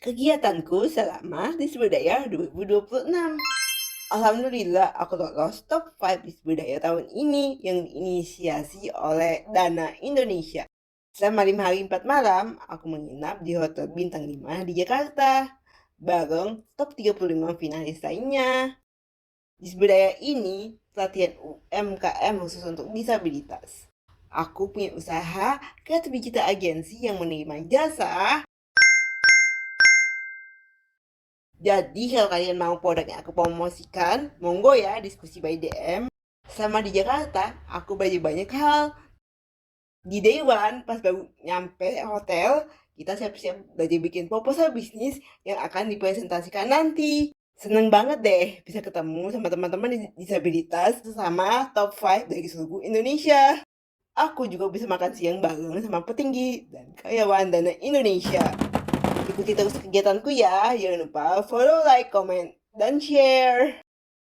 Kegiatanku selama Disbudaya 2026. Alhamdulillah aku lolos top 5 Disbudaya tahun ini yang diinisiasi oleh Dana Indonesia. Selama 5 hari 4 malam, aku menginap di Hotel Bintang 5 di Jakarta, bareng top 35 finalis lainnya. Disbudaya ini pelatihan UMKM khusus untuk disabilitas. Aku punya usaha kreatif digital agensi yang menerima jasa. Jadi kalau kalian mau produk yang aku promosikan, monggo ya diskusi by DM. Sama di Jakarta, aku belajar banyak hal. Di day one, pas baru nyampe hotel, kita siap-siap belajar bikin proposal bisnis yang akan dipresentasikan nanti. Seneng banget deh bisa ketemu sama teman-teman disabilitas sama top 5 dari seluruh Indonesia. Aku juga bisa makan siang bareng sama petinggi dan karyawan Dana Indonesia. Ikuti terus kegiatanku ya. Jangan lupa follow, like, comment, dan share.